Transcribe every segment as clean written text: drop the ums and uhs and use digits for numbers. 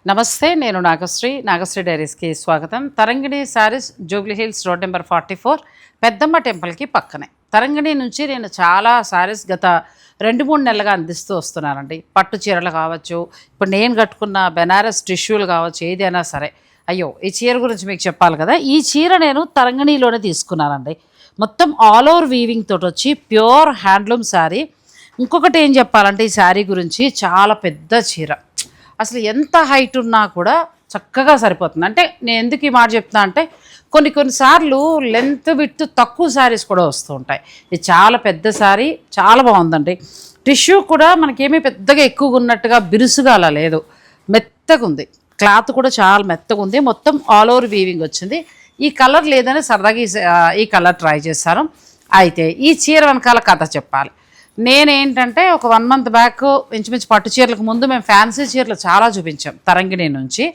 నమస్తే, నేను నాగశ్రీ డైరీస్కి స్వాగతం. తరంగిణి శారీస్, జూబ్లీ హిల్స్, రోడ్ నెంబర్ 44, పెద్దమ్మ టెంపుల్కి పక్కనే. తరంగిణి నుంచి నేను చాలా శారీస్ గత 2-3 నెలలుగా అందిస్తూ వస్తున్నానండి. పట్టు చీరలు కావచ్చు, ఇప్పుడు నేను కట్టుకున్న బెనారస్ టిష్యూలు కావచ్చు, ఏదైనా సరే. అయ్యో, ఈ చీర గురించి మీకు చెప్పాలి కదా. ఈ చీర నేను తరంగిణిలోనే తీసుకున్నానండి. మొత్తం ఆల్ ఓవర్ వీవింగ్ తోటి వచ్చి ప్యూర్ హ్యాండ్లూమ్ శారీ. ఇంకొకటి ఏం చెప్పాలంటే ఈ శారీ గురించి, చాలా పెద్ద చీర, అసలు ఎంత హైట్ ఉన్నా కూడా చక్కగా సరిపోతుంది. అంటే నేను ఎందుకు ఈ మాట చెప్తున్నా అంటే, కొన్నిసార్లు లెంత్ విడ్త్ తక్కువ శారీస్ కూడా వస్తూ ఉంటాయి. ఇది చాలా పెద్ద శారీ, చాలా బాగుందండి. టిష్యూ కూడా మనకేమీ పెద్దగా ఎక్కువగా ఉన్నట్టుగా బిరుసుగా అలా లేదు, మెత్తగా ఉంది. క్లాత్ కూడా చాలా మెత్తగా ఉంది. మొత్తం ఆల్ ఓవర్ వీవింగ్ వచ్చింది. ఈ కలర్ లేదని సరదాగా ఈ కలర్ ట్రై చేశాను. అయితే ఈ చీర వెనకాల కథ చెప్పాలి. నేనేంటంటే ఒక 1 month బ్యాక్ ఇంచుమించు పట్టు చీరలకు ముందు మేము ఫ్యాన్సీ చీరలు చాలా చూపించాం తరంగిణి నుంచి.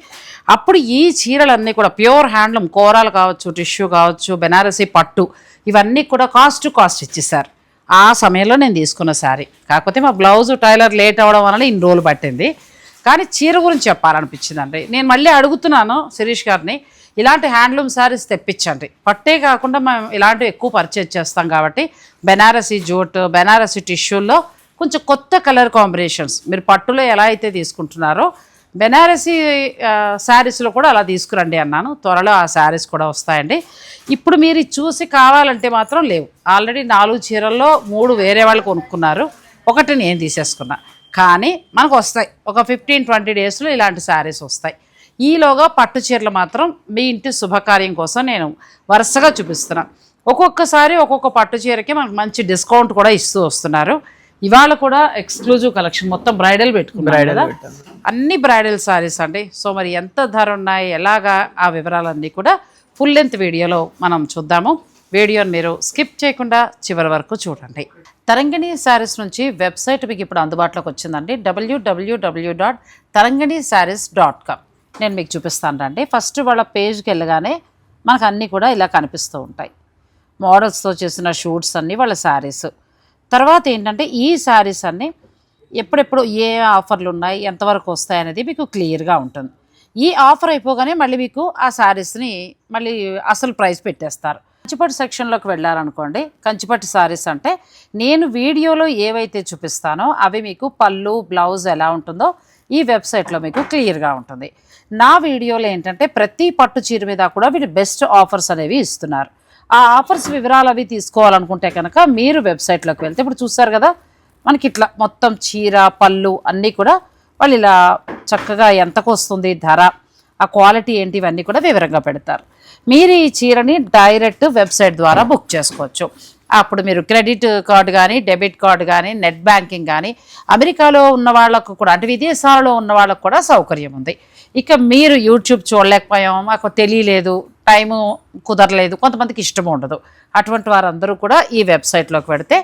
అప్పుడు ఈ చీరలన్నీ కూడా ప్యూర్ హ్యాండ్లూమ్, కోరాలు కావచ్చు, టిష్యూ కావచ్చు, బెనారసీ పట్టు, ఇవన్నీ కూడా కాస్ట్ ఇచ్చేసారు. ఆ సమయంలో నేను తీసుకున్న శారీ. కాకపోతే మా బ్లౌజ్ టైలర్ లేట్ అవ్వడం వలన ఇన్ని రోజులు పట్టింది. కానీ చీర గురించి చెప్పాలనిపించిందండి. నేను మళ్ళీ అడుగుతున్నాను శిరీష్ గారిని, ఇలాంటి హ్యాండ్లూమ్ శారీస్ తెప్పించండి. పట్టే కాకుండా మేము ఇలాంటివి ఎక్కువ పర్చేజ్ చేస్తాం కాబట్టి బెనారసీ జూట్, బెనారసీ టిష్యూల్లో కొంచెం కొత్త కలర్ కాంబినేషన్స్ మీరు పట్టులో ఎలా అయితే తీసుకుంటున్నారో బెనారసీ శారీస్లో కూడా అలా తీసుకురండి అన్నాను. త్వరలో ఆ శారీస్ కూడా వస్తాయండి. ఇప్పుడు మీరు చూసి కావాలంటే మాత్రం లేవు. ఆల్రెడీ 4 చీరల్లో 3 వేరే వాళ్ళు కొనుక్కున్నారు, 1 నేను తీసేసుకున్నా. కానీ మనకు వస్తాయి, ఒక 15-20 డేస్లో ఇలాంటి శారీస్ వస్తాయి. ఈలోగా పట్టు చీరలు మాత్రం మీ ఇంటి శుభకార్యం కోసం నేను వరుసగా చూపిస్తున్నాను. ఒక్కొక్కసారి ఒక్కొక్క పట్టు చీరకి మనకు మంచి డిస్కౌంట్ కూడా ఇస్తూ వస్తున్నారు. ఇవాళ కూడా ఎక్స్క్లూజివ్ కలెక్షన్, మొత్తం బ్రైడల్ పెట్టుకున్నారు కదా, అన్ని బ్రైడల్ శారీస్ అండి. సో మరి ఎంత ధర ఉన్నాయి, ఎలాగా, ఆ వివరాలన్నీ కూడా ఫుల్ లెంత్ వీడియోలో మనం చూద్దాము. వీడియోని మీరు స్కిప్ చేయకుండా చివరి వరకు చూడండి. తరంగిణి శారీస్ నుంచి వెబ్సైట్ మీకు ఇప్పుడు అందుబాటులోకి వచ్చిందండి. www.taranganisarees.com. నేను మీకు చూపిస్తాను రండి. ఫస్ట్ వాళ్ళ పేజ్కి వెళ్ళగానే మనకు అన్నీ కూడా ఇలా కనిపిస్తూ ఉంటాయి. మోడల్స్తో చేసిన షూట్స్ అన్నీ, వాళ్ళ శారీస్. తర్వాత ఏంటంటే ఈ శారీస్ అన్నీ ఎప్పుడెప్పుడు ఏ ఆఫర్లు ఉన్నాయి, ఎంతవరకు వస్తాయి అనేది మీకు క్లియర్గా ఉంటుంది. ఈ ఆఫర్ అయిపోగానే మళ్ళీ మీకు ఆ శారీస్ని మళ్ళీ అసలు ప్రైస్ పెట్టేస్తారు. కంచిపట్టు సెక్షన్లోకి వెళ్ళారనుకోండి, కంచిపట్టు శారీస్ అంటే నేను వీడియోలో ఏవైతే చూపిస్తానో అవి మీకు పళ్ళు, బ్లౌజ్ ఎలా ఉంటుందో ఈ వెబ్సైట్లో మీకు క్లియర్గా ఉంటుంది. నా వీడియోలో ఏంటంటే ప్రతి పట్టు చీర మీద కూడా వీళ్ళు బెస్ట్ ఆఫర్స్ అనేవి ఇస్తున్నారు. ఆ ఆఫర్స్ వివరాలు అవి తీసుకోవాలనుకుంటే కనుక మీరు వెబ్సైట్లోకి వెళ్తే ఇప్పుడు చూస్తారు కదా, మనకి ఇట్లా మొత్తం చీర, పళ్ళు అన్నీ కూడా వాళ్ళు ఇలా చక్కగా ఎంతకు వస్తుంది ధర, ఆ క్వాలిటీ ఏంటి, ఇవన్నీ కూడా వివరంగా పెడతారు. మీరు ఈ చీరని డైరెక్ట్ వెబ్సైట్ ద్వారా బుక్ చేసుకోవచ్చు. అప్పుడు మీరు క్రెడిట్ కార్డు కానీ, డెబిట్ కార్డు కానీ, నెట్ బ్యాంకింగ్ కానీ, అమెరికాలో ఉన్న వాళ్ళకు కూడా, అంటే విదేశాలలో ఉన్న వాళ్ళకు కూడా సౌకర్యం ఉంది. ఇక మీరు యూట్యూబ్ చూడలేకపోయాం, మాకు తెలియలేదు, టైము కుదరలేదు, కొంతమందికి ఇష్టం ఉండదు, అటువంటి వారందరూ కూడా ఈ వెబ్సైట్లోకి పెడితే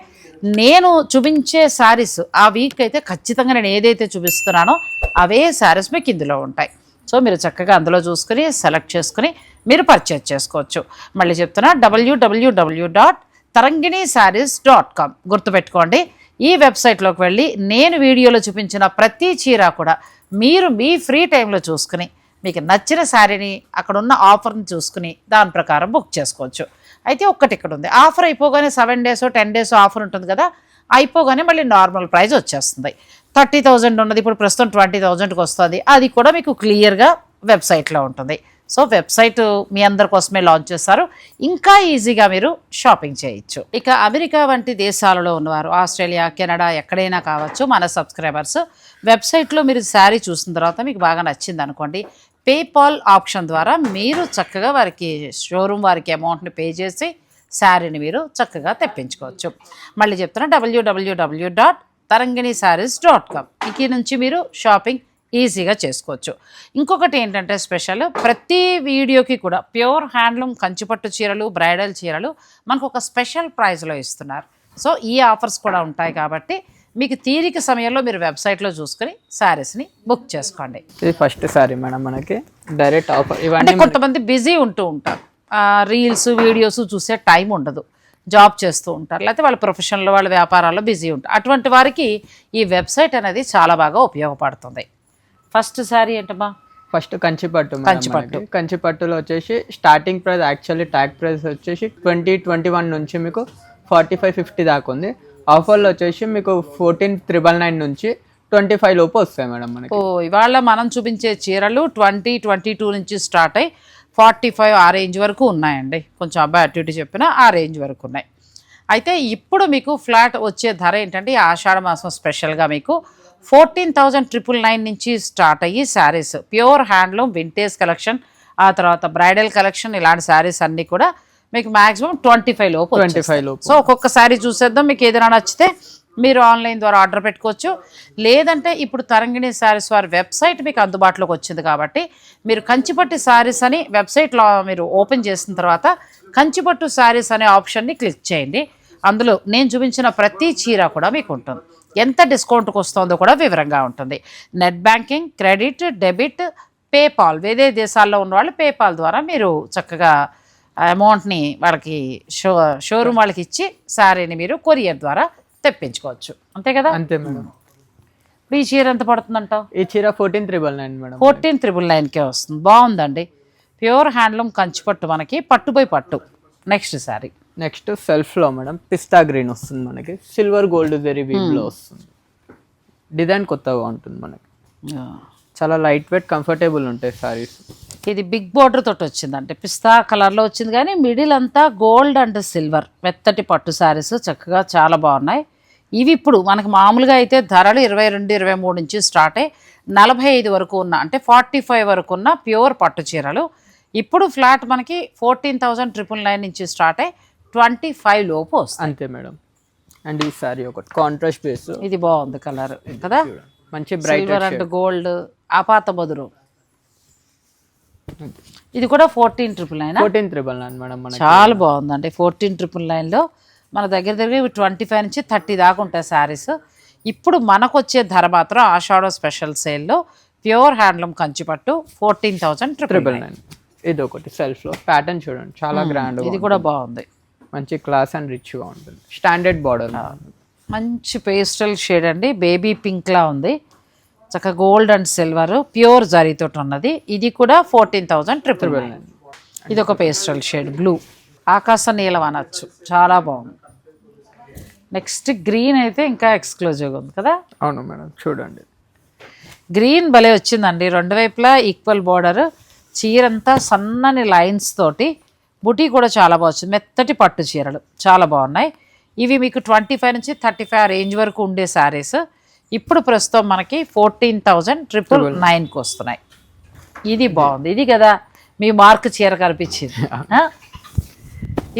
నేను చూపించే శారీస్ ఆ వీక్ అయితే ఖచ్చితంగా నేను ఏదైతే చూపిస్తున్నానో అవే శారీస్ మీకు ఇందులో ఉంటాయి. సో మీరు చక్కగా అందులో చూసుకుని సెలెక్ట్ చేసుకుని మీరు పర్చేజ్ చేసుకోవచ్చు. మళ్ళీ చెప్తున్నా, www.taranganisarees.com. గుర్తుపెట్టుకోండి. ఈ వెబ్సైట్లోకి వెళ్ళి నేను వీడియోలో చూపించిన ప్రతి చీర కూడా మీరు మీ ఫ్రీ టైంలో చూసుకుని మీకు నచ్చిన శారీని, అక్కడ ఉన్న ఆఫర్ని చూసుకుని దాని ప్రకారం బుక్ చేసుకోవచ్చు. అయితే ఒక్కటి ఇక్కడ ఉంది, ఆఫర్ అయిపోగానే 7 days 10 days ఆఫర్ ఉంటుంది కదా, అయిపోగానే మళ్ళీ నార్మల్ ప్రైస్ వచ్చేస్తుంది. 30,000 ఉన్నది ఇప్పుడు ప్రస్తుతం 20,000కి వస్తుంది. అది కూడా మీకు క్లియర్గా వెబ్సైట్లో ఉంటుంది. సో వెబ్సైట్ మీ అందరి కోసమే లాంచ్ చేస్తారు, ఇంకా ఈజీగా మీరు షాపింగ్ చేయొచ్చు. ఇక అమెరికా వంటి దేశాలలో ఉన్నవారు, ఆస్ట్రేలియా, కెనడా, ఎక్కడైనా కావచ్చు, మన సబ్స్క్రైబర్స్ వెబ్సైట్లో మీరు శారీ చూసిన తర్వాత మీకు బాగా నచ్చింది అనుకోండి, పేపాల్ ఆప్షన్ ద్వారా మీరు చక్కగా వారికి, షోరూమ్ వారికి అమౌంట్ని పే చేసి శారీని మీరు చక్కగా తెప్పించుకోవచ్చు. మళ్ళీ చెప్తున్నా, www.taranganisarees.com. ఇంక నుంచి మీరు షాపింగ్ ఈజీగా చేసుకోవచ్చు. ఇంకొకటి ఏంటంటే స్పెషల్, ప్రతి వీడియోకి కూడా ప్యూర్ హ్యాండ్లూమ్ కంచిపట్టు చీరలు, బ్రైడల్ చీరలు మనకు ఒక స్పెషల్ ప్రైస్లో ఇస్తున్నారు. సో ఈ ఆఫర్స్ కూడా ఉంటాయి కాబట్టి మీకు తీరిక సమయంలో మీరు వెబ్సైట్లో చూసుకుని శారీస్ని బుక్ చేసుకోండి. ఇది ఫస్ట్ శారీ మేడం, మనకి డైరెక్ట్ ఆఫర్. ఇవన్నీ కొంతమంది బిజీ ఉంటూ ఉంటారు, రీల్స్ వీడియోస్ చూసే టైం ఉండదు, జాబ్ చేస్తూ ఉంటారు, లేకపోతే వాళ్ళ ప్రొఫెషన్లో, వాళ్ళ వ్యాపారాల్లో బిజీ ఉంటారు. అటువంటి వారికి ఈ వెబ్సైట్ అనేది చాలా బాగా ఉపయోగపడుతుంది. ఫస్ట్ శారీ ఏంటమ్మా, ఫస్ట్ కంచిపట్టు మేడం కంచిపట్టు. మనకి. కంచిపట్టులో వచ్చేసి starting price actually tag price వచ్చేసి 20-21 నుంచి మీకు 45-50 దాకా ఉంది. ఆఫర్లో వచ్చేసి మీకు 14,999 నుంచి 25 లోపు వస్తాయి మేడం మనకి. ఓ ఇవాళ మనం చూపించే చీరలు 20-22 నుంచి స్టార్ట్ అయ్యి 45 ఆ రేంజ్ వరకు ఉన్నాయండి. కొంచెం అబ్బాయి అటు ఇటు చెప్పినా ఆ రేంజ్ వరకు ఉన్నాయి. అయితే ఇప్పుడు మీకు ఫ్లాట్ వచ్చే ధర ఏంటంటే ఈ ఆషాఢ మాసం స్పెషల్గా మీకు 14,999 నుంచి స్టార్ట్ అయ్యి saris pure handloom vintage collection, ఆ తర్వాత బ్రైడల్ కలెక్షన్, ఇలాంటి శారీస్ అన్నీ కూడా మీకు మ్యాక్సిమం 25 లోపు 25 లోపు. సో ఒక్కొక్క శారీ చూసేద్దాం. మీకు ఏదైనా నచ్చితే మీరు ఆన్లైన్ ద్వారా ఆర్డర్ పెట్టుకోవచ్చు. లేదంటే ఇప్పుడు తరంగిణి శారీస్ వారి వెబ్సైట్ మీకు అందుబాటులోకి వచ్చింది కాబట్టి మీరు కంచిపట్టు శారీస్ అని వెబ్సైట్లో మీరు ఓపెన్ చేసిన తర్వాత కంచిపట్టు శారీస్ అనే ఆప్షన్ని క్లిక్ చేయండి. అందులో నేను చూపించిన ప్రతి చీర కూడా మీకు ఉంటుంది. ఎంత డిస్కౌంట్కి వస్తుందో కూడా వివరంగా ఉంటుంది. Net banking, credit, debit, PayPal, వేరే దేశాల్లో ఉన్న వాళ్ళు పేపాల్ ద్వారా మీరు చక్కగా అమౌంట్ని వాళ్ళకి షోరూమ్ వాళ్ళకి ఇచ్చి శారీని మీరు కొరియర్ ద్వారా తెప్పించుకోవచ్చు. అంతే కదా? అంతే మేడం. ఇప్పుడు ఈ చీర ఎంత పడుతుందంటావు? ఈ చీర 14,999 మేడం. 14,999కే వస్తుంది. బాగుందండి. ప్యూర్ హ్యాండ్లూమ్ కంచిపట్టు, మనకి పట్టుపై పట్టు. నెక్స్ట్ శారీ నెక్స్ట్ సెల్ఫ్లో మేడం పిస్తా గ్రీన్ వస్తుంది మనకి. సిల్వర్ గోల్డ్ జరీ వీవ్లో వస్తుంది. డిజైన్ కొత్తగా ఉంటుంది మనకి. చాలా లైట్ వెయిట్ కంఫర్టబుల్ ఉంటాయి సారీస్. ఇది బిగ్ బోర్డర్ తోటి వచ్చిందంటే పిస్తా కలర్లో వచ్చింది, కానీ మిడిల్ అంతా గోల్డ్ అండ్ సిల్వర్ మెత్తటి పట్టు శారీస్ చక్కగా చాలా బాగున్నాయి. ఇవి ఇప్పుడు మనకి మామూలుగా అయితే ధరలు 22-23 నుంచి స్టార్ట్ అయ్యి 45 వరకు ఉన్న, అంటే 45 వరకు ఉన్న ప్యూర్ పట్టు చీరలు ఇప్పుడు ఫ్లాట్ మనకి 14,999 నుంచి స్టార్ట్ అయ్యి 25 లోపు వస్తుంది. అంతే మేడం. అండ్ ఈ సారీ ఒకటి కాంట్రాస్ట్ బేస్. ఇది బాగుంది కలర్ కదా, మంచి బ్రైట్ సిల్వర్ అండ్ గోల్డ్ ఆపాత బదురు. ఇది కూడా 14,999 మేడం మనకి. చాలా బాగుందండి. 14,999లో మన దగ్గర 25 నుంచి 30 దాకా ఉంటాయి శారీస్. ఇప్పుడు మనకు వచ్చే ధర మాత్రం ఆషాఢ స్పెషల్ సేల్లో ప్యూర్ హ్యాండ్లూమ్ కంచిపట్టు 14,999. ఇది ఒకటి సెల్ఫ్లో ప్యాటర్న్ చూడండి, చాలా గ్రాండ్. ఇది కూడా బాగుంది. మంచి క్లాస్ అండ్ రిచ్గా ఉంటుంది. స్టాండర్డ్ బార్డర్, మంచి పేస్టల్ షేడ్ అండి, బేబీ పింక్లా ఉంది. చక్కగా గోల్డ్ అండ్ సిల్వర్ ప్యూర్ జరీతో ఉన్నది. ఇది కూడా 14,999. ఇది ఒక పేస్టల్ షేడ్ బ్లూ, ఆకాశ నీలం అనొచ్చు, చాలా బాగుంది. నెక్స్ట్ గ్రీన్ అయితే ఇంకా ఎక్స్క్లూజివ్గా ఉంది కదా. అవును మేడం, చూడండి గ్రీన్ భలే వచ్చిందండి. రెండు వైపులా ఈక్వల్ బార్డర్, చీరంతా సన్నని లైన్స్ తోటి, బుటీ కూడా చాలా బాగా వచ్చింది. మెత్తటి పట్టు చీరలు చాలా బాగున్నాయి. ఇవి మీకు 25 నుంచి 35 రేంజ్ వరకు ఉండే శారీస్ ఇప్పుడు ప్రస్తుతం మనకి 14,999కి వస్తున్నాయి. ఇది బాగుంది. ఇది కదా మీ మార్క్ చీర కనిపించింది.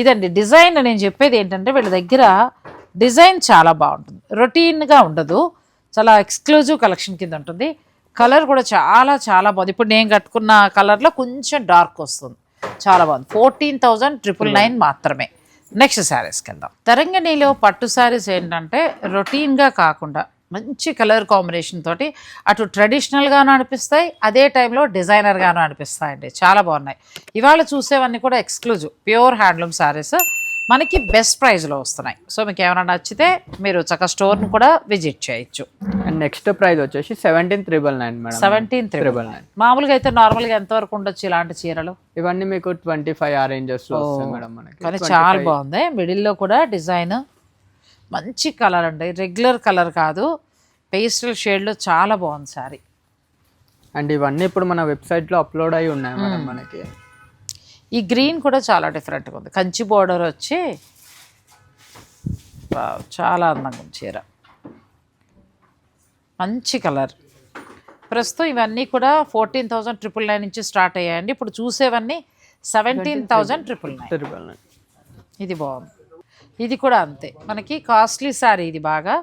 ఇదండి డిజైన్. నేను చెప్పేది ఏంటంటే వీళ్ళ దగ్గర డిజైన్ చాలా బాగుంటుంది, రొటీన్గా ఉండదు, చాలా ఎక్స్క్లూజివ్ కలెక్షన్ కింద ఉంటుంది. కలర్ కూడా చాలా చాలా బాగుంది. ఇప్పుడు నేను కట్టుకున్న కలర్లో కొంచెం డార్క్ వస్తుంది, చాలా బాగుంది. 14,999 మాత్రమే. నెక్స్ట్ శారీస్కి వెళ్దాం. తరంగిణిలో పట్టు శారీస్ ఏంటంటే రొటీన్గా కాకుండా మంచి కలర్ కాంబినేషన్ తోటి అటు ట్రెడిషనల్గాను అనిపిస్తాయి, అదే టైంలో డిజైనర్గాను అనిపిస్తాయండి. చాలా బాగున్నాయి. ఇవాళ చూసేవన్నీ కూడా ఎక్స్క్లూజివ్ ప్యూర్ హ్యాండ్లూమ్ శారీస్ మనకి బెస్ట్ ప్రైస్లో వస్తున్నాయి. సో మీకు ఏమైనా నచ్చితే మీరు చక్కగా స్టోర్ను కూడా విజిట్ చేయొచ్చు. అండ్ నెక్స్ట్ ప్రైస్ వచ్చేసి 17,999 మేడం. 17,999. మామూలుగా అయితే నార్మల్గా ఎంతవరకు ఉండొచ్చు ఇలాంటి చీరలు? ఇవన్నీ మీకు 25 ఆ రేంజెస్లో వస్తాయి మేడం మనకి. కానీ చాలా బాగుంది. మిడిల్లో కూడా డిజైన్ మంచి కలర్ అండి, రెగ్యులర్ కలర్ కాదు, పేస్టల్ షేడ్లో చాలా బాగుంది శారీ. అండ్ ఇవన్నీ ఇప్పుడు మన వెబ్సైట్లో అప్లోడ్ అయి ఉన్నాయి మేడం మనకి. ఈ గ్రీన్ కూడా చాలా డిఫరెంట్గా ఉంది, కంచి బోర్డర్ వచ్చి చాలా అందంగా ఉంది చీర, మంచి కలర్. ప్రస్తుతం ఇవన్నీ కూడా 14,999 నుంచి స్టార్ట్ అయ్యాయండి. ఇప్పుడు చూసేవన్నీ 17,999. ఇది బాగుంది. ఇది కూడా అంతే, మనకి కాస్ట్లీ శారీ ఇది బాగా.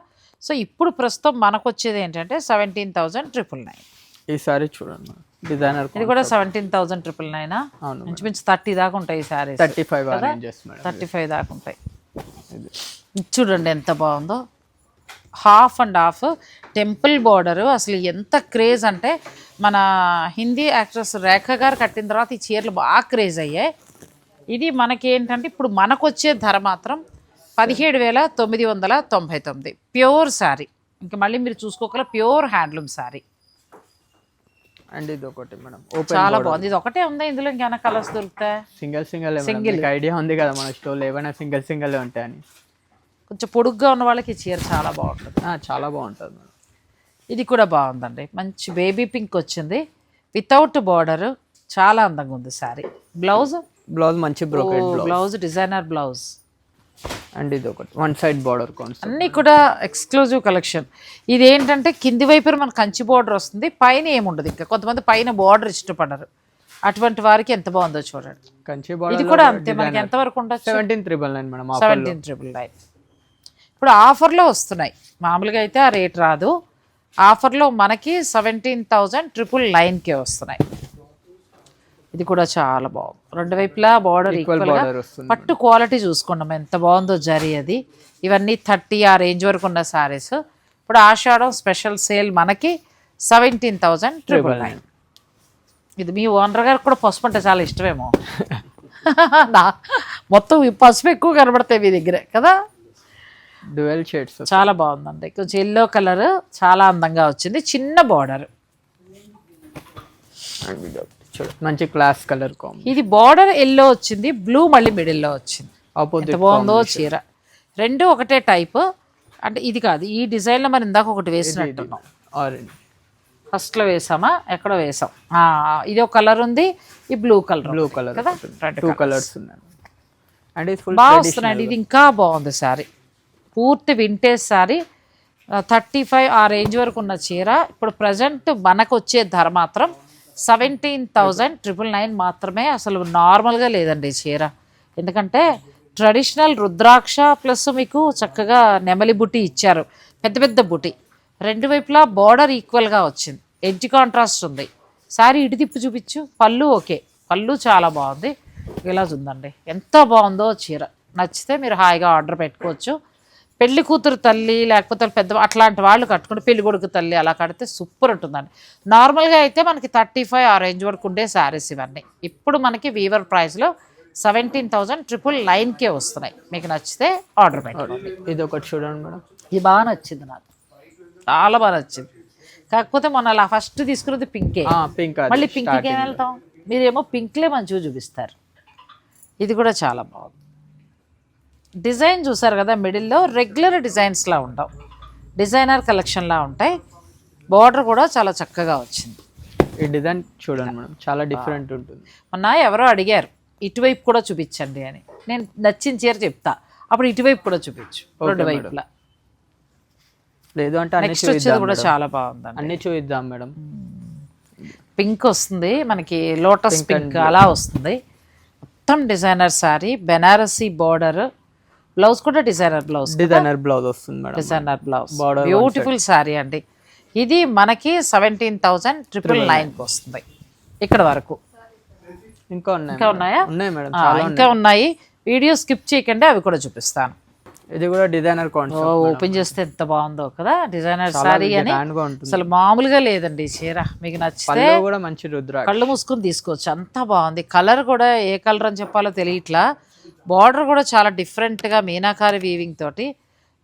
సో ఇప్పుడు ప్రస్తుతం మనకు వచ్చేది ఏంటంటే 17,999. ఈ సారీ చూడండి డిజైనర్. ఇది కూడా 17,999. ఇంచుమించు 30 దాకా ఉంటాయి ఈ శారీస్. 35 దాకా ఉంటాయి. చూడండి ఎంత బాగుందో, half and half temple border. అసలు ఎంత క్రేజ్ అంటే మన హిందీ యాక్ట్రెస్ రేఖ గారు కట్టిన తర్వాత ఈ చీరలు బాగా క్రేజ్ అయ్యాయి. ఇది మనకి ఏంటంటే ఇప్పుడు మనకు వచ్చే ధర మాత్రం 17,999 ప్యూర్ శారీ. ఇంకా మళ్ళీ మీరు చూసుకోగల ప్యూర్ హ్యాండ్లూమ్ శారీ. అండ్ ఇది ఒకటి మేడం ఓపెన్ చాలా బాగుంది. ఇది ఒకటే ఉందా ఇందులో ఇంకేమైనా కలర్స్ దొరుకుతాయి? సింగిల్ ఐడియా ఉంది కదా మన స్టోర్లో ఏమైనా సింగిల్ ఉంటాయని. కొంచెం పొడుగ్గా ఉన్న వాళ్ళకి ఈ చీర చాలా బాగుంటుంది. చాలా బాగుంటుంది మేడం. ఇది కూడా బాగుందండి, మంచి బేబీ పింక్ వచ్చింది వితౌట్ బార్డర్, చాలా అందంగా ఉంది శారీ. బ్లౌజ్ మంచి brocade blouse designer blouse. And ఇది ఒకటి వన్ సైడ్ బార్డర్ కాన్సెప్ట్. అన్నీ కూడా ఎక్స్క్లూజివ్ కలెక్షన్. ఇది ఏంటంటే కింది వైపు మనకు కంచి బార్డర్ వస్తుంది, పైన ఏముండదు. ఇంకా కొంతమంది పైన బార్డర్ ఇష్టపడరు, అటువంటి వారికి ఎంత బాగుందో చూడండి. కంచి ఇది బార్డర్ కూడా అంతే, మనకి ఎంత వరకు ఉండొచ్చు? 17,999 మేడం. 17,999. ఇప్పుడు ఆఫర్లో వస్తున్నాయి, మామూలుగా అయితే ఆ రేట్ రాదు. ఆఫర్లో మనకి 17,999కే వస్తున్నాయి. ఇది కూడా చాలా బాగుంది, రెండు వైపులా బార్డర్ ఈక్వల్గా. పట్టు క్వాలిటీ చూసుకున్నాం ఎంత బాగుందో జరీ అది. ఇవన్నీ 30 ఆ రేంజ్ వరకు ఉన్న శారీస్. ఇప్పుడు ఆషాఢం స్పెషల్ సేల్ మనకి 17,999. ఇది మీ ఓనర్ గారికి కూడా పసుపు అంటే చాలా ఇష్టమేమో. మొత్తం పసుపు ఎక్కువ కనబడతాయి మీ దగ్గర కదా. డ్యూయల్ షేడ్స్ చాలా బాగుందండి, కొంచెం ఎల్లో కలర్ చాలా అందంగా వచ్చింది, చిన్న బార్డర్. మంచి క్లాస్ కలర్ కాంబినేషన్. ఇది బార్డర్ ఎల్లో వచ్చింది, బ్లూ మళ్ళీ మిడిల్లో వచ్చింది. ఆపోజిట్ బాగుందో చీర, రెండు ఒకటే టైప్. అంటే ఇది కాదు, ఈ డిజైన్లో మనం ఇందాక ఒకటి వేసినట్టున్నాం. ఆరెంజ్ ఫస్ట్లో వేసామా, ఎక్కడో వేసాం. ఇది ఒక కలర్ ఉంది, ఈ బ్లూ కలర్ కదా, 2 కలర్స్ ఉన్నాయి. అండ్ ఇది ఫుల్ బాగా వస్తున్నాయండి. ఇది ఇంకా బాగుంది శారీ, పూర్తి వింటేజ్ శారీ. 35 ఆ రేంజ్ వరకు ఉన్న చీర. ఇప్పుడు ప్రజెంట్ మనకు వచ్చే ధర మాత్రం 17,999 మాత్రమే. అసలు నార్మల్గా లేదండి ఈ చీర, ఎందుకంటే ట్రెడిషనల్ రుద్రాక్ష ప్లస్ మీకు చక్కగా నెమలి బుట్టి ఇచ్చారు, పెద్ద పెద్ద బుట్టి. రెండు వైపులా బార్డర్ ఈక్వల్గా వచ్చింది, ఎడ్జ్ కాంట్రాస్ట్ ఉంది. శారీ ఇటు తిప్పి చూపించు. పళ్ళు ఓకే, పళ్ళు చాలా బాగుంది. ఇలా ఉందండి, ఎంత బాగుందో చీర. నచ్చితే మీరు హాయిగా ఆర్డర్ పెట్టుకోవచ్చు. పెళ్లి కూతురు తల్లి లేకపోతే పెద్ద అట్లాంటి వాళ్ళు కట్టుకుని పెళ్లి కొడుకు తల్లి అలా కడితే సూపర్ ఉంటుందండి. నార్మల్గా అయితే మనకి 35 ఆ రేంజ్ వరకు ఉండే శారీస్ ఇవన్నీ. ఇప్పుడు మనకి వీవర్ ప్రైస్లో 17,999కే వస్తున్నాయి. మీకు నచ్చితే ఆర్డర్ పెట్టుకోండి. ఇది ఒకటి చూడండి మేడం, ఇది బాగా నచ్చింది నాకు, చాలా బాగా నచ్చింది. కాకపోతే మొన్న అలా ఫస్ట్ తీసుకున్నది పింకే, పింక్. మళ్ళీ పింక్కి ఏం వెళ్తాం, మీరేమో పింక్లే మంచిగా చూపిస్తారు. ఇది కూడా చాలా బాగుంది. డిజైన్ చూసారు కదా, మిడిల్లో రెగ్యులర్ డిజైన్స్లా ఉండవు, డిజైనర్ కలెక్షన్లా ఉంటాయి. బార్డర్ కూడా చాలా చక్కగా వచ్చింది. ఈ డిజైన్ చూడండి మేడం, చాలా డిఫరెంట్ ఉంటుంది. మొన్న ఎవరో అడిగారు ఇటువైపు కూడా చూపించండి అని, నేను నచ్చిన చీర చెప్తా, అప్పుడు ఇటువైపు కూడా చూపించు, రెండు వైపులా. లేదు అంటే నెక్స్ట్ వచ్చేది కూడా చాలా బాగుందండి, అన్ని చూద్దాం మేడం. పింక్ వస్తుంది మనకి, లోటస్ పింక్ అలా వస్తుంది. మొత్తం designer sari, Banarasi border, blouse కూడా డిజైనర్ బ్లౌజ్ వస్తుంది madam. Designer blouse, beautiful sari అండి. ఇది మనకి 17,999కి వస్తుంది. ఇక్కడ వరకు ఇంకా ఉన్నాయా? ఉన్నాయి మేడం, ఇంకా ఉన్నాయి. వీడియో స్కిప్ చేయకండి, అవి కూడా చూపిస్తాను. ఇది కూడా డిజైనర్ కాన్సెప్ట్. ఓపెన్ చేస్తే ఎంత బాగుందో కదా, డిజైనర్ శారీ అని అసలు మామూలుగా లేదండి ఈ చీర. మీకు నచ్చితే కూడా మంచి రుద్రాక్ష, కళ్ళు మూసుకొని తీసుకోవచ్చు, అంత బాగుంది. కలర్ కూడా ఏ కలర్ అని చెప్పాలో తెలియట్లా. బార్డర్ కూడా చాలా డిఫరెంట్గా మీనాకారి వీవింగ్ తోటి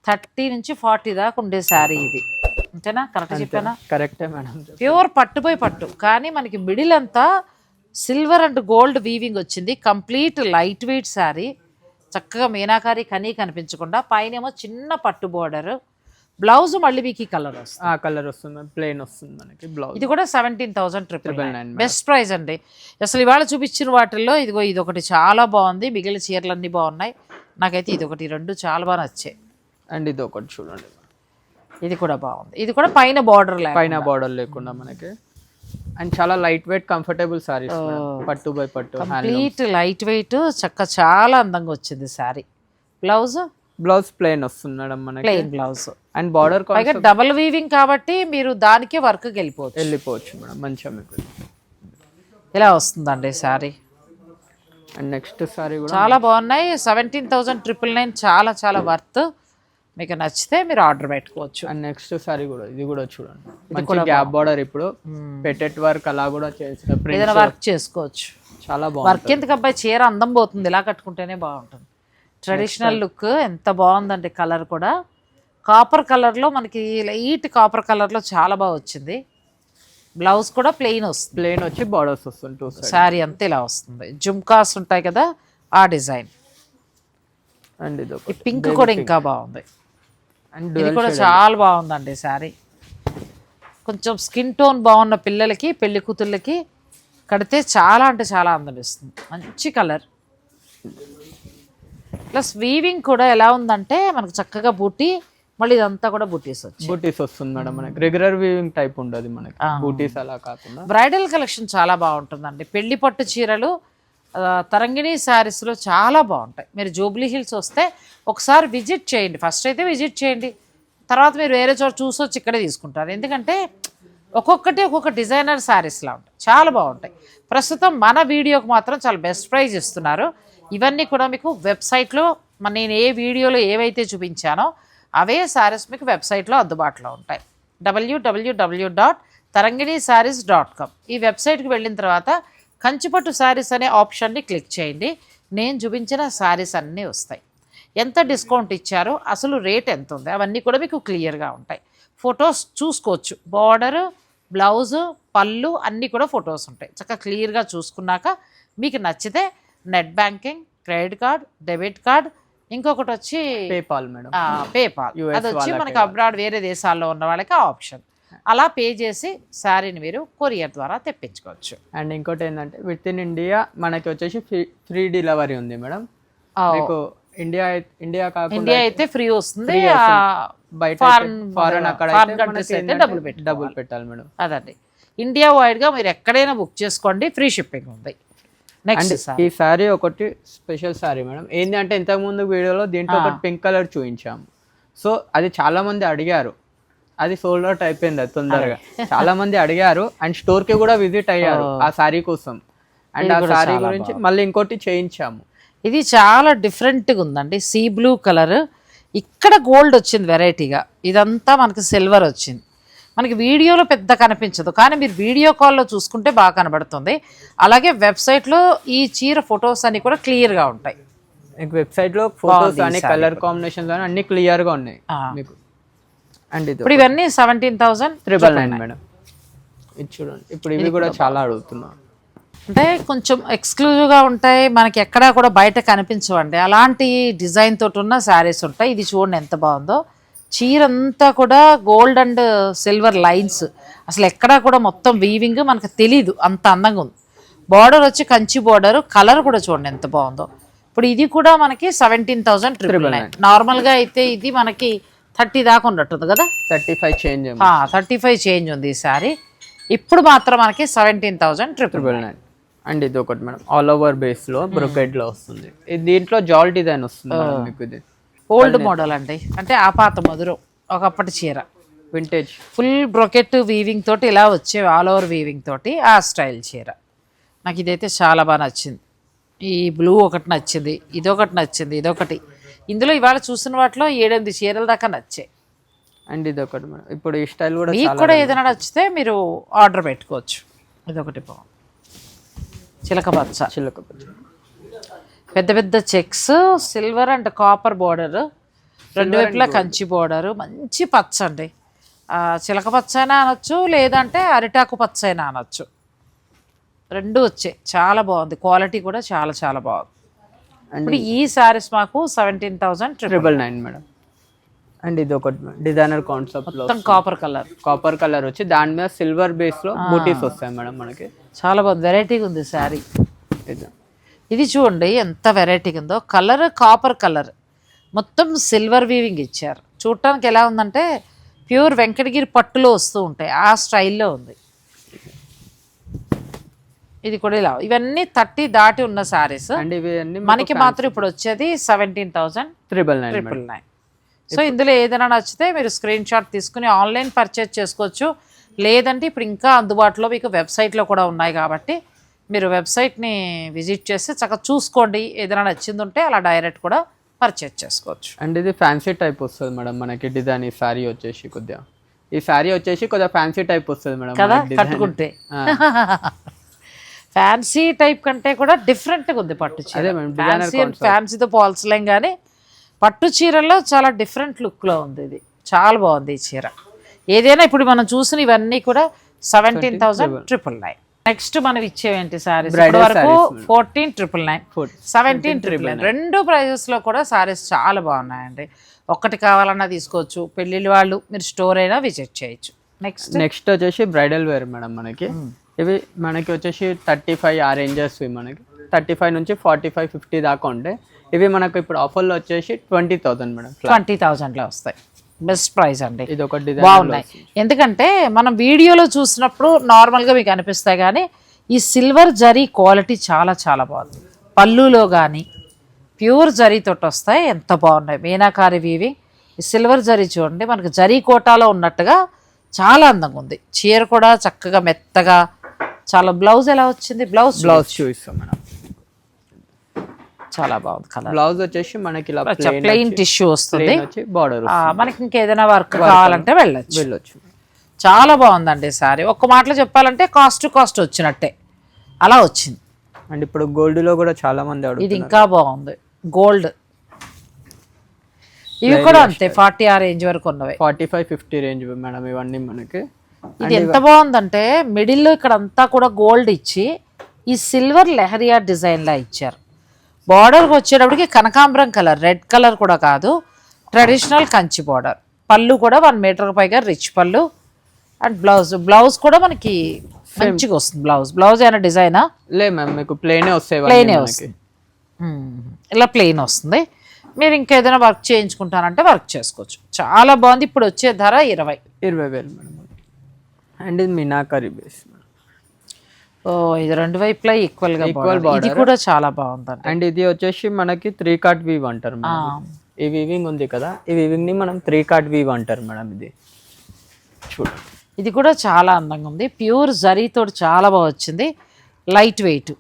30 నుంచి 40 దాకా ఉండే శారీ ఇది, అంతేనా? కరెక్ట్ చెప్పానా? కరెక్టే మేడం. ప్యూర్ పట్టుపోయి పట్టు, కానీ మనకి మిడిల్ అంతా సిల్వర్ అండ్ గోల్డ్ వీవింగ్ వచ్చింది. కంప్లీట్ లైట్ వెయిట్ శారీ, చక్కగా మీనాకారి కనీ కనిపించకుండా, పైన ఏమో చిన్న పట్టు బోర్డర్. బ్లౌజ్ మళ్ళీ మీకు ఈ కలర్ వస్తుంది, కలర్ వస్తుంది, ప్లెయిన్ వస్తుంది మనకి బ్లౌజ్. ఇది కూడా 17,999 బెస్ట్ ప్రైస్ అండి. అసలు ఇవాళ చూపించిన వాటిల్లో ఇదిగో ఇది ఒకటి చాలా బాగుంది, మిగిలిన చీరలు అన్నీ బాగున్నాయి. నాకైతే ఇది ఒకటి, రెండు చాలా బాగా నచ్చాయి. అండ్ ఇది ఒకటి చూడండి, ఇది కూడా బాగుంది. ఇది కూడా పైన బార్డర్ లేకుండా మనకి, అండ్ చాలా లైట్ వెయిట్ కంఫర్టబుల్ సారీస్, పట్టు బై పట్టు, కంప్లీట్ లైట్ వెయిట్, చక్క చాలా అందంగా వచ్చింది సారీ. బ్లౌజ్ ప్లెయిన్ వస్తుంది మేడం మనకి, ప్లెయిన్ బ్లౌజ్. అండ్ బార్డర్ పైగా డబుల్ వీవింగ్ కాబట్టి మీరు దానికే వర్క్ వెళ్ళిపోవచ్చు మేడం, మంచిగా మీకు ఇలా వస్తుందండి సారీ. అండ్ నెక్స్ట్ సారీ కూడా చాలా బాగున్నాయి. 17,999 చాలా చాలా వర్త్. మీకు నచ్చితే మీరు ఆర్డర్ పెట్టుకోవచ్చు. అండ్ నెక్స్ట్ సారీ కూడా, ఇది కూడా చూడండి, మంచి గ్యాప్ బార్డర్. ఇప్పుడు పెట్టెట్ వర్క్ అలా కూడా ఏదైనా వర్క్ చేసుకోవచ్చు, చాలా బాగుంది. వర్క్ ఎందుకు అబ్బాయి, చీర అందం పోతుంది, ఇలా కట్టుకుంటేనే బాగుంటుంది. ట్రెడిషనల్ లుక్ ఎంత బాగుందండి. కలర్ కూడా కాపర్ కలర్లో మనకి, లైట్ కాపర్ కలర్లో చాలా బాగా వచ్చింది. బ్లౌజ్ కూడా ప్లెయిన్ వస్తుంది, ప్లెయిన్ వచ్చి బార్డర్స్ వస్తుంది 2 సైడ్. శారీ అంతా ఇలా వస్తుంది, జుమ్కాస్ ఉంటాయి కదా ఆ డిజైన్. అండ్ ఇది ఈ పింక్ కూడా ఇంకా బాగుంది, అండ్ ఇది కూడా చాలా బాగుందండి శారీ. కొంచెం స్కిన్ టోన్ బాగున్న పిల్లలకి పెళ్లి కూతుళ్ళకి కడితే చాలా అంటే చాలా అందం ఇస్తుంది. మంచి కలర్ ప్లస్ వీవింగ్ కూడా ఎలా ఉందంటే మనకు చక్కగా బూటీ, మళ్ళీ ఇదంతా కూడా బూటీస్ వచ్చి బూటీస్ వస్తుంది మేడం. మనకి రెగ్యులర్ వీవింగ్ టైప్ ఉండదు మనకి, బూటీస్ అలా కాకుండా. బ్రైడల్ కలెక్షన్ చాలా బాగుంటుందండి. పెళ్లి పట్టు చీరలు తరంగిణి శారీస్లో చాలా బాగుంటాయి. మీరు జూబ్లీ హిల్స్ వస్తే ఒకసారి విజిట్ చేయండి, ఫస్ట్ అయితే విజిట్ చేయండి, తర్వాత మీరు వేరే చోట చూసొచ్చి ఇక్కడే తీసుకుంటారు. ఎందుకంటే ఒక్కొక్కటి ఒక్కొక్క డిజైనర్ శారీస్లా ఉంటాయి, చాలా బాగుంటాయి. ప్రస్తుతం మన వీడియోకి మాత్రం చాలా బెస్ట్ ప్రైజ్ ఇస్తున్నారు. ఇవన్నీ కూడా మీకు వెబ్సైట్లో నేను ఏ వీడియోలో ఏవైతే చూపించానో అవే శారీస్ మీకు వెబ్సైట్లో అందుబాటులో ఉంటాయి. www.taranginisarees.com ఈ వెబ్సైట్కి వెళ్ళిన తర్వాత కంచిపట్టు శారీస్ అనే ఆప్షన్ని క్లిక్ చేయండి. నేను చూపించిన శారీస్ అన్నీ వస్తాయి. ఎంత డిస్కౌంట్ ఇచ్చారో, అసలు రేట్ ఎంత ఉంది, అవన్నీ కూడా మీకు క్లియర్గా ఉంటాయి. ఫొటోస్ చూసుకోవచ్చు, బార్డరు, బ్లౌజు, పళ్ళు అన్నీ కూడా ఫొటోస్ ఉంటాయి. చక్కగా క్లియర్గా చూసుకున్నాక మీకు నచ్చితే net banking, credit card, debit card, ఇంకొకటి వచ్చి పేపాల్ మేడం, పేపాల్, అది వచ్చి మనకి అబ్రాడ్ వేరే దేశాల్లో ఉన్న వాళ్ళకి ఆప్షన్. అలా పే చేసి శారీని మీరు కొరియర్ ద్వారా తెప్పించుకోవచ్చు. అండ్ ఇంకోటి ఏంటంటే విత్ ఇన్ ఇండియా మనకి వచ్చేసి ఫ్రీ డెలివరీ ఉంది మేడం. మీకు ఇండియా కాకుండా ఇండియా అయితే ఫ్రీ వస్తుంది, బయట ఫారెన్ అక్కడ డబ్బులు పెట్టాలి మేడం. అదండి, ఇండియా వైడ్గా మీరు ఎక్కడైనా బుక్ చేసుకోండి, ఫ్రీ షిప్పింగ్ ఉంది. నెక్స్ట్ ఈ శారీ ఒకటి స్పెషల్ శారీ మేడం. ఏంటి అంటే ఇంతకుముందు వీడియోలో దీంట్లో ఒకటి పింక్ కలర్ చూపించాము. సో అది చాలా మంది అడిగారు, అది సోల్డ్ అవుట్ అయిపోయింది అది తొందరగా. చాలా మంది అడిగారు అండ్ స్టోర్ కి కూడా విజిట్ అయ్యారు ఆ శారీ కోసం. అండ్ ఆ శారీ గురించి మళ్ళీ ఇంకోటి చేయించాము. ఇది చాలా డిఫరెంట్గా ఉందండి, సీ బ్లూ కలర్, ఇక్కడ గోల్డ్ వచ్చింది వెరైటీగా, ఇదంతా మనకి సిల్వర్ వచ్చింది. మనకి వీడియోలో పెద్ద కనిపించదు, కానీ మీరు వీడియో కాల్లో చూసుకుంటే బాగా కనబడుతుంది. అలాగే వెబ్సైట్లో ఈ చీర ఫొటోస్ అన్ని కూడా క్లియర్గా ఉంటాయి. వెబ్సైట్లో ఫొటోస్ అని కలర్ కాంబినేషన్స్ అని అన్ని క్లియర్గా ఉన్నాయి మీకు. అండ్ ఇప్పుడు ఇవన్నీ 17,999 మేడం. ఇది చూడండి, ఇప్పుడు ఇవి కూడా చాలా అడుగుతున్నారు. అంటే కొంచెం ఎక్స్క్లూజివ్గా ఉంటాయి, మనకి ఎక్కడా కూడా బయట కనిపించవండి, అలాంటి డిజైన్ తోటి ఉన్న శారీస్ ఉంటాయి. ఇది చూడండి ఎంత బాగుందో, చీర అంతా కూడా గోల్డ్ అండ్ సిల్వర్ లైన్స్, అసలు ఎక్కడా కూడా మొత్తం వీవింగ్ మనకు తెలీదు, అంత అందంగా ఉంది. బార్డర్ వచ్చి కంచి బార్డర్, కలర్ కూడా చూడండి ఎంత బాగుందో. ఇప్పుడు ఇది కూడా మనకి 17,999. నార్మల్గా అయితే ఇది మనకి 30 దాకా ఉన్నట్టుంది కదా, 35 చేంజ్ ఉంది ఈ సారీ. ఇప్పుడు మాత్రం మనకి 17,999. అండ్ ఇది ఒకటి మేడం, ఆల్ ఓవర్ బేస్ లో బ్రొకెట్ లో వస్తుంది. దీంట్లో జాల్ డిజైన్ వస్తుంది మీకు. ఇది ఓల్డ్ మోడల్ అండి, అంటే ఆపాత మధురం, ఒకప్పటి చీర, వింటేజ్, ఫుల్ బ్రొకెట్ వీవింగ్ తోటి ఇలా వచ్చే ఆల్ ఓవర్ వీవింగ్ తోటి ఆ స్టైల్ చీర. నాకు ఇదైతే చాలా బాగా నచ్చింది. ఈ బ్లూ ఒకటి నచ్చింది, ఇదొకటి నచ్చింది, ఇదొకటి. ఇందులో ఇవాళ చూసిన వాటిలో 7-8 చీరల దాకా నచ్చాయి. అండ్ ఇదొకటి మేడం, ఇప్పుడు ఈ స్టైల్ కూడా మీకు కూడా ఏదైనా నచ్చితే మీరు ఆర్డర్ పెట్టుకోవచ్చు. ఇదొకటి బాగుంది, చిలక పచ్చ, పెద్ద పెద్ద checks, silver and copper border, రెండు వైపులా కంచి బోర్డర్, మంచి పచ్చ అండి. చిలక పచ్చ అయినా అనొచ్చు, లేదంటే అరిటాకు పచ్చ అయినా అనొచ్చు, రెండు వచ్చాయి. చాలా బాగుంది, క్వాలిటీ కూడా చాలా చాలా బాగుంది. ఇప్పుడు ఈ సారీస్ మాకు 17,999 మేడం. అండ్ ఇది ఒకటి డిజైనర్ కాన్సెప్ట్ లో కాపర్ కలర్ వచ్చి దాని మీద సిల్వర్ బేస్ లో బూటీస్ వస్తాయి మేడం మనకి. చాలా బాగుంది, వెరైటీగా ఉంది శారీ. ఇది చూడండి ఎంత వెరైటీగా ఉందో, కలర్ కాపర్ కలర్, మొత్తం సిల్వర్ వీవింగ్ ఇచ్చారు. చూడటానికి ఎలా ఉందంటే ప్యూర్ వెంకటగిరి పట్టులో వస్తూ ఉంటాయి ఆ స్టైల్లో ఉంది. ఇది కూడా ఇలా, ఇవన్నీ 30 దాటి ఉన్న సారీస్. మనకి మాత్రం ఇప్పుడు వచ్చేది 17,999. సో ఇందులో ఏదైనా నచ్చితే మీరు స్క్రీన్ షాట్ తీసుకుని ఆన్లైన్ పర్చేజ్ చేసుకోవచ్చు. లేదంటే ఇప్పుడు ఇంకా అందుబాటులో మీకు వెబ్సైట్లో కూడా ఉన్నాయి కాబట్టి మీరు వెబ్సైట్ని విజిట్ చేసి చక్కగా చూసుకోండి. ఏదైనా నచ్చింది ఉంటే అలా డైరెక్ట్ కూడా పర్చేజ్ చేసుకోవచ్చు. అండ్ ఇది ఫ్యాన్సీ టైప్ వస్తుంది మేడం మనకి డిజైన్. ఈ శారీ వచ్చేసి కొద్దిగా ఫ్యాన్సీ టైప్ వస్తుంది మేడం కదా కట్టుకుంటే. ఫ్యాన్సీ టైప్ కంటే కూడా డిఫరెంట్గా ఉంది పట్టు చీర. ఫ్యాన్సీతో పోల్చలేం, కానీ పట్టు చీరలో చాలా డిఫరెంట్ లుక్లో ఉంది. ఇది చాలా బాగుంది ఈ చీర. ఏదైనా ఇప్పుడు మనం చూసిన ఇవన్నీ కూడా 17,999. నెక్స్ట్ మనం ఇచ్చేవేంటి సారీస్ Bridal వరకు sarees. 14,999, 17,999. రెండు ప్రైజెస్ లో కూడా సారీస్ చాలా బాగున్నాయండి. ఒక్కటి కావాలన్నా తీసుకోవచ్చు. పెళ్ళిళ్ళ వాళ్ళు మీరు స్టోర్ అయినా విజిట్ చేయొచ్చు. నెక్స్ట్ వచ్చేసి బ్రైడల్ వేర్ మేడం మనకి. ఇవి మనకి వచ్చేసి 35 ఆ రేంజెస్ మనకి 35 నుంచి 45, 50 దాకా ఉంటాయి. ఇవి మనకు ఇప్పుడు ఆఫర్లో వచ్చేసి 20,000 మేడం. 20,000లో వస్తాయి. బెస్ట్ ప్రైస్ అండి. ఇది ఒక బాగున్నాయి. ఎందుకంటే మనం వీడియోలో చూసినప్పుడు నార్మల్గా మీకు అనిపిస్తాయి, కానీ ఈ సిల్వర్ జరీ క్వాలిటీ చాలా చాలా బాగుంది. పళ్ళులో కానీ ప్యూర్ జరీతో వస్తాయి. ఎంత బాగున్నాయి. మీనాకారి వీవింగ్. ఈ సిల్వర్ జరీ చూడండి, మనకు జరీ కోటాలో ఉన్నట్టుగా చాలా అందంగా ఉంది. చీర కూడా చక్కగా మెత్తగా చాలా. బ్లౌజ్ ఎలా వచ్చింది? బ్లౌజ్ చూపిస్తాం మేడం. చాలా బాగుంది కలర్. బ్లౌజ్ వచ్చేసి మనకి ఇలా ప్లెయిన్ టిష్యూ వస్తుంది. బార్డర్ మనకి ఇంకేదైనా వర్క్ కావాలంటే వెళ్ళొచ్చు. చాలా బాగుందండి సారీ. ఒక్క మాటలో చెప్పాలంటే కాస్ట్ టు కాస్ట్ వచ్చినట్టే అలా వచ్చింది. అండ్ ఇప్పుడు గోల్డ్ లో కూడా చాలా మంది అడుగుతున్నారు. ఇది ఇంకా బాగుంది. గోల్డ్ ఇవి కూడా అంతే 40 ఆ రేంజ్ వరకు ఉన్నవి. 45, 50 రేంజ్ మేడం ఇవన్నీ మనకి. ఇది ఎంత బాగుందంటే మిడిల్లో ఇక్కడ అంతా కూడా గోల్డ్ ఇచ్చి ఈ సిల్వర్ లెహరియా డిజైన్ లా ఇచ్చారు. బార్డర్కి వచ్చేటప్పటికి కనకాంబరం కలర్, రెడ్ కలర్ కూడా కాదు, ట్రెడిషనల్ కంచి బార్డర్. పళ్ళు కూడా 1 మీటర్ పైగా రిచ్ పళ్ళు. అండ్ బ్లౌజ్ కూడా మనకి మంచిగా వస్తుంది. బ్లౌజ్ అయినా డిజైనా? లే మ్యామ్, మీకు ప్లెయినే వస్తాయి. ప్లెయినే వస్తుంది. ఇలా ప్లెయిన్ వస్తుంది. మీరు ఇంకేదైనా వర్క్ చేయించుకుంటానంటే వర్క్ చేసుకోవచ్చు. చాలా బాగుంది. ఇప్పుడు వచ్చే ధర 20,000 మేడం. అండ్ ఇది మీనాకరీ బేస్. ఓ, ఇది రెండు వైపులా ఈక్వల్ ఇది కూడా చాలా బాగుంది. అండ్ ఇది వచ్చేసి మనకి 3 కార్ట్ వీవ్ అంటారు మేడం. ఈ వీవింగ్ ఉంది కదా, ఈ వీవింగ్ ని మనం 3 కార్ట్ వీవ్ అంటారు మేడం. ఇది చూడండి, ఇది కూడా చాలా అందంగా ఉంది. ప్యూర్ జరీతో చాలా బాగా వచ్చింది. లైట్ వెయిట్,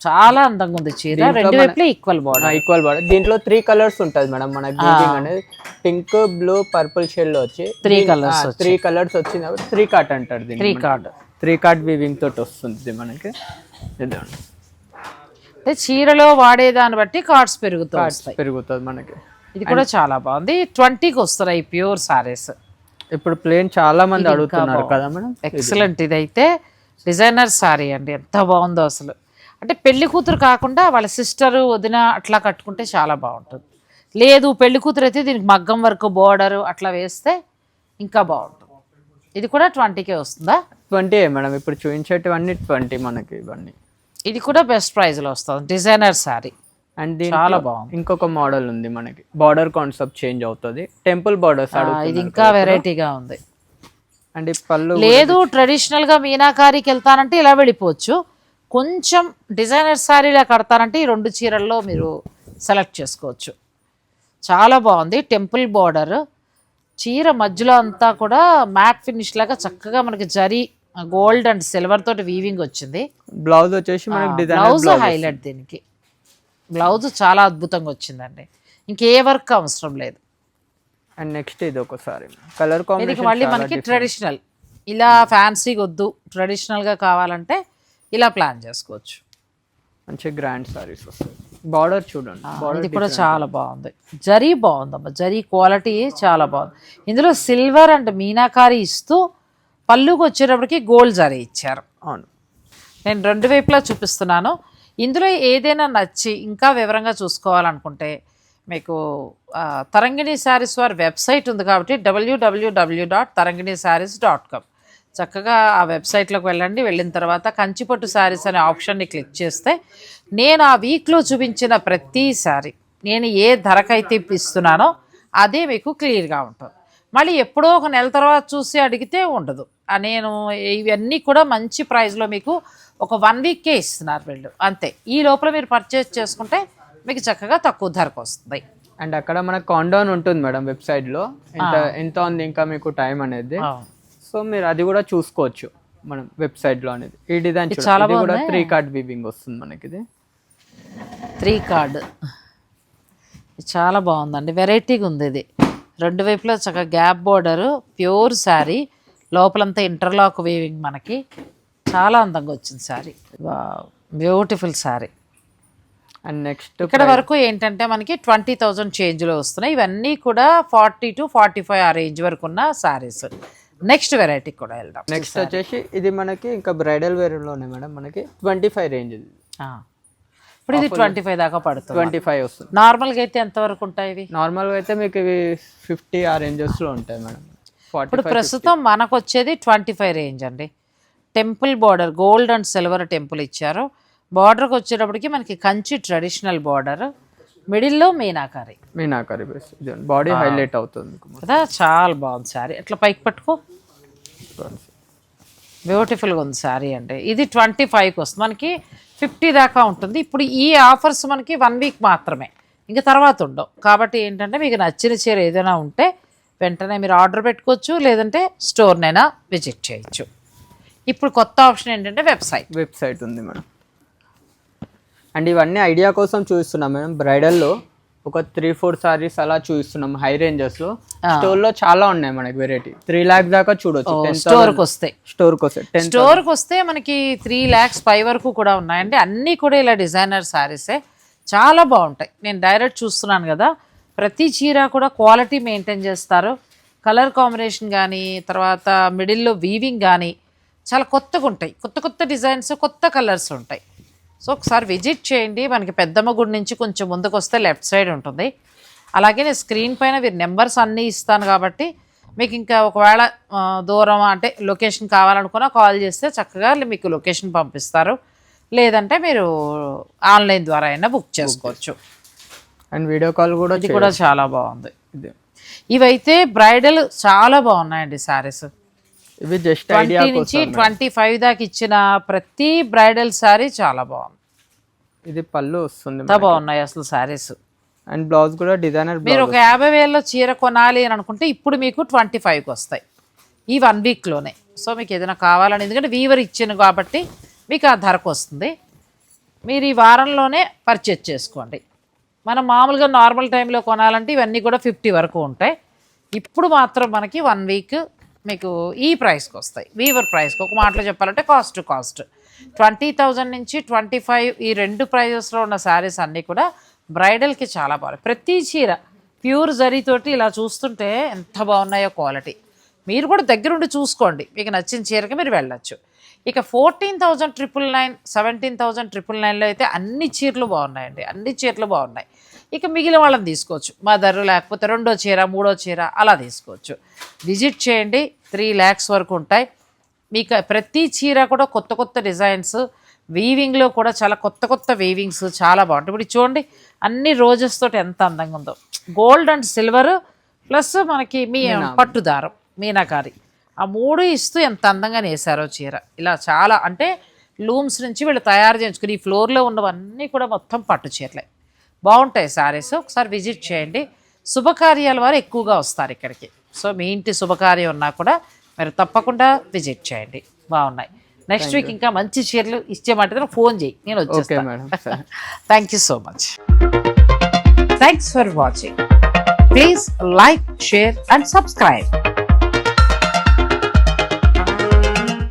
చాలా అందంగా ఉంది చీర. రెండు వైపులా ఈక్వల్ బార్డర్. దీంట్లో 3 కలర్స్ ఉంటుంది మేడం మనకి. వీవింగ్ అనేది పింక్, బ్లూ, పర్పుల్ షేడ్ లో వచ్చి 3 కలర్స్ వచ్చింది. 3 కార్ట్ అంటారు దీన్ని. 3 కార్ట్ వీవింగ్ తోటి వస్తుంది మనకి. అంటే చీరలో వాడేదాన్ని బట్టి కార్డ్స్ పెరుగుతుంది మనకి. ఇది కూడా చాలా బాగుంది. 20కి వస్తున్నాయి ప్యూర్ సారీస్. ఇప్పుడు ప్లేన్ చాలా మంది అడుగుతున్నారు కదా మేడం. ఎక్సలెంట్. ఇదైతే డిజైనర్ సారీ అండి. ఎంత బాగుందో అసలు. అంటే పెళ్లి కూతురు కాకుండా వాళ్ళ సిస్టర్, వదిన అట్లా కట్టుకుంటే చాలా బాగుంటుంది. లేదు పెళ్లి కూతురు అయితే దీనికి మగ్గం వర్క్, బోర్డర్ అట్లా వేస్తే ఇంకా బాగుంటుంది. ఇది కూడా 20కే వస్తుందా? 20 మేడం. ఇప్పుడు చూపించేటివన్నీ 20 మనకి ఇవన్నీ. ఇది కూడా బెస్ట్ ప్రైస్ లో వస్తుంది. డిజైనర్ సారీ అండ్ చాలా బాగుంది. ఇంకొక మోడల్ ఉంది మనకి. బార్డర్ కాన్సెప్ట్ చేంజ్ అవుతుంది. Temple borders. ఇది ఇంకా వెరైటీగా ఉంది. అండ్ పళ్ళు లేదు ట్రెడిషనల్ గా మీనాకారికి వెళ్తానంటే ఇలా వెళ్ళిపోవచ్చు. కొంచెం డిజైనర్ శారీలా కడతానంటే ఈ 2 చీరల్లో మీరు సెలెక్ట్ చేసుకోవచ్చు. చాలా బాగుంది. టెంపుల్ బార్డర్ చీర మధ్యలో అంతా కూడా మ్యాట్ ఫినిష్ లాగా చక్కగా మనకి జరీ గోల్డ్ అండ్ సిల్వర్ తోటి వీవింగ్ వచ్చింది. బ్లౌజ్ వచ్చేసి మనకి బ్లౌజ్ హైలైట్. దీనికి బ్లౌజ్ చాలా అద్భుతంగా వచ్చిందండి. ఇంకే వర్క్ అవసరం లేదు. అండ్ నెక్స్ట్ ఇది ఒకసారి కలర్ కాంబినేషన్ మళ్ళీ మనకి ట్రెడిషనల్, ఇలా ఫ్యాన్సీగా వద్దు, ట్రెడిషనల్గా కావాలంటే ఇలా ప్లాన్ చేసుకోవచ్చు. మంచి గ్రాండ్ సారీస్ వస్తాయి. బార్డర్ చూడండి, ఇది కూడా చాలా బాగుంది. జరీ బాగుందమ్మా. జరీ క్వాలిటీ చాలా బాగుంది. ఇందులో సిల్వర్ అండ్ మీనాకారి ఇస్తూ పళ్ళుకి వచ్చేటప్పటికి గోల్డ్ జరీ ఇచ్చారు. అవును, నేను 2 వైపులా చూపిస్తున్నాను. ఇందులో ఏదైనా నచ్చి ఇంకా వివరంగా చూసుకోవాలనుకుంటే మీకు తరంగిణి శారీస్ వారి వెబ్సైట్ ఉంది కాబట్టి www.taranginisarees.com చక్కగా ఆ వెబ్సైట్లోకి వెళ్ళండి. వెళ్ళిన తర్వాత కంచిపట్టు శారీస్ అనే ఆప్షన్ని క్లిక్ చేస్తే నేను ఆ వీక్లో చూపించిన ప్రతి శారీ నేను ఏ ధరకైతే ఇస్తున్నానో అదే మీకు క్లియర్గా ఉంటుంది. మళ్ళీ ఎప్పుడో ఒక నెల తర్వాత చూసి అడిగితే ఉండదు. నేను ఇవన్నీ కూడా మంచి ప్రైస్లో మీకు ఒక 1 వీక్కే ఇస్తున్నారు వీళ్ళు, అంతే. ఈ లోపల మీరు పర్చేస్ చేసుకుంటే మీకు చక్కగా తక్కువ ధరకు వస్తుంది. అండ్ అక్కడ మనకు కౌంట్ ఉంటుంది మేడం వెబ్సైట్లో, ఎంత ఉంది ఇంకా మీకు టైం అనేది. సో మీరు అది కూడా చూసుకోవచ్చు మనం వెబ్సైట్లో అనేది. ఈ డిజైన్ చాలా కూడా 3 కార్డ్ వీవింగ్ వస్తుంది మనకి. ఇది 3 కార్డ్ చాలా బాగుందండి. వెరైటీగా ఉంది. ఇది 2 వైపులా చక్కగా గ్యాప్ బోర్డరు, ప్యూర్ శారీ, లోపలంతా ఇంటర్లాక్ వీవింగ్ మనకి. చాలా అందంగా వచ్చింది sari. Beautiful sari. And next ఇక్కడ వరకు ఏంటంటే మనకి 20,000 చేంజ్లో వస్తున్నాయి. ఇవన్నీ కూడా 40 to 45 ఆ రేంజ్ వరకు ఉన్న శారీస్. నెక్స్ట్ వెరైటీ కూడా వెళ్దాం. నెక్స్ట్ వచ్చేసి ఇది మనకి ఇంకా బ్రైడల్ వేర్లోనే మేడం మనకి 25 రేంజ్. ఇప్పుడు ఇది 25 దాకా పడుతుంది. 25 వస్తుంది. నార్మల్గా అయితే ఎంత వరకు ఉంటాయి ఇవి? నార్మల్గా అయితే మీకు ఇవి 50 ఆ రేంజెస్లో ఉంటాయి మేడం. ఇప్పుడు ప్రస్తుతం మనకు వచ్చేది 25 రేంజ్ అండి. Temple border gold and silver temple ఇచ్చారు. బార్డర్కి వచ్చేటప్పటికి మనకి కంచి ట్రెడిషనల్ బార్డర్, మిడిల్లో మీనాకారి బాడీ హైలైట్ అవుతుంది కదా. చాలా బాగుంది శారీ. అట్లా పైకి పట్టుకో, బ్యూటిఫుల్గా ఉంది శారీ అంటే. ఇది 25కి వస్తుంది, మనకి 50 దాకా ఉంటుంది. ఇప్పుడు ఈ ఆఫర్స్ మనకి 1 వీక్ మాత్రమే, ఇంకా తర్వాత ఉండవు. కాబట్టి ఏంటంటే మీకు నచ్చిన చీర ఏదైనా ఉంటే వెంటనే మీరు ఆర్డర్ పెట్టుకోవచ్చు, లేదంటే స్టోర్నైనా విజిట్ చేయొచ్చు. ఇప్పుడు కొత్త ఆప్షన్ ఏంటంటే వెబ్సైట్ ఉంది మేడం. అండ్ ఇవన్నీ ఐడియా కోసం చూస్తున్నాం మేడం. బ్రైడల్లో ఒక 3-4 సారీస్ అలా చూస్తున్నాం హై రేంజెస్లో. స్టోర్లో చాలా ఉన్నాయి మనకి వెరైటీ. 3 lakhs దాకా చూడొచ్చు స్టోర్కి వస్తే మనకి 3 lakhs పై వరకు కూడా ఉన్నాయండి. అన్నీ కూడా ఇలా డిజైనర్ శారీసే, చాలా బాగుంటాయి. నేను డైరెక్ట్ చూస్తున్నాను కదా, ప్రతి చీర కూడా క్వాలిటీ మెయింటైన్ చేస్తారు. కలర్ కాంబినేషన్ కానీ, తర్వాత మిడిల్లో వీవింగ్ కానీ చాలా కొత్తగా ఉంటాయి. కొత్త కొత్త డిజైన్స్, కొత్త కలర్స్ ఉంటాయి. సో ఒకసారి విజిట్ చేయండి. మనకి పెద్దమ్మ గుడి నుంచి కొంచెం ముందుకు వస్తే లెఫ్ట్ సైడ్ ఉంటుంది. అలాగే నేను స్క్రీన్ పైన వీరి నెంబర్స్ అన్నీ ఇస్తాను కాబట్టి మీకు ఇంకా ఒకవేళ దూరం అంటే లొకేషన్ కావాలనుకున్నా కాల్ చేస్తే చక్కగా మీకు లొకేషన్ పంపిస్తారు, లేదంటే మీరు ఆన్లైన్ ద్వారా అయినా బుక్ చేసుకోవచ్చు. అండ్ వీడియో కాల్ కూడా ఇది కూడా చాలా బాగుంది. ఇవైతే బ్రైడల్ చాలా బాగున్నాయండి శారీస్. ఇవి జస్ట్ 20 నుంచి 25 దాకా ఇచ్చిన ప్రతి బ్రైడల్ శారీ చాలా బాగుంది. ఇది పళ్ళు వస్తుంది, బాగున్నాయి అసలు శారీస్. అండ్ బ్లౌజ్ కూడా డిజైనర్. మీరు ఒక 50,000లో చీర కొనాలి అని అనుకుంటే ఇప్పుడు మీకు 25కి వస్తాయి ఈ 1 వీక్లోనే. సో మీకు ఏదైనా కావాలని, ఎందుకంటే వీవర్ ఇచ్చాను కాబట్టి మీకు ఆ ధరకు వస్తుంది. మీరు ఈ వారంలోనే పర్చేజ్ చేసుకోండి. మనం మామూలుగా నార్మల్ టైంలో కొనాలంటే ఇవన్నీ కూడా 50 వరకు ఉంటాయి. ఇప్పుడు మాత్రం మనకి 1 వీక్ మీకు ఈ ప్రైస్కి వస్తాయి. వీవర్ ప్రైస్కి ఒక మాటలో చెప్పాలంటే కాస్ట్ 20,000 నుంచి 25 ఈ 2 ప్రైజెస్లో ఉన్న శారీస్ అన్నీ కూడా బ్రైడల్కి చాలా బాగున్నాయి. ప్రతి చీర ప్యూర్ జరీతోటి ఇలా చూస్తుంటే ఎంత బాగున్నాయో క్వాలిటీ. మీరు కూడా దగ్గరుండి చూసుకోండి, మీకు నచ్చిన చీరకి మీరు వెళ్ళచ్చు. ఇక 14,999, 17,999లో అయితే అన్ని చీరలు బాగున్నాయండి, అన్ని చీరలు బాగున్నాయి. ఇక మిగిలిన వాళ్ళని తీసుకోవచ్చు, మదర్ లేకపోతే 2వ చీర 3వ చీర అలా తీసుకోవచ్చు. విజిట్ చేయండి. 3 lakhs వరకు ఉంటాయి. మీకు ప్రతి చీర కూడా కొత్త కొత్త డిజైన్స్, వీవింగ్లో కూడా చాలా కొత్త కొత్త వీవింగ్స్ చాలా బాగుంటాయి. ఇప్పుడు చూడండి అన్ని రోజెస్ తోటి ఎంత అందంగా ఉందో. గోల్డ్ అండ్ సిల్వర్ ప్లస్ మనకి పట్టుదారం మీనాకారి, ఆ 3 ఇస్తూ ఎంత అందంగా నేసారో చీర. ఇలా చాలా అంటే లూమ్స్ నుంచి వీళ్ళు తయారు చేయించుకుని ఈ ఫ్లోర్లో ఉన్నవన్నీ కూడా మొత్తం పట్టు చీరలే, బాగుంటాయి శారీస్. ఒకసారి విజిట్ చేయండి. శుభకార్యాల వారు ఎక్కువగా వస్తారు ఇక్కడికి. సో మీ ఇంటి శుభకార్యం ఉన్నా కూడా మీరు తప్పకుండా విజిట్ చేయండి, బాగున్నాయి. నెక్స్ట్ వీక్ ఇంకా మంచి చీరలు ఇచ్చేమంటే ఫోన్ చేయి, నేను వచ్చేస్తాను. Thank you so much. Thanks for watching. Please like, share and subscribe.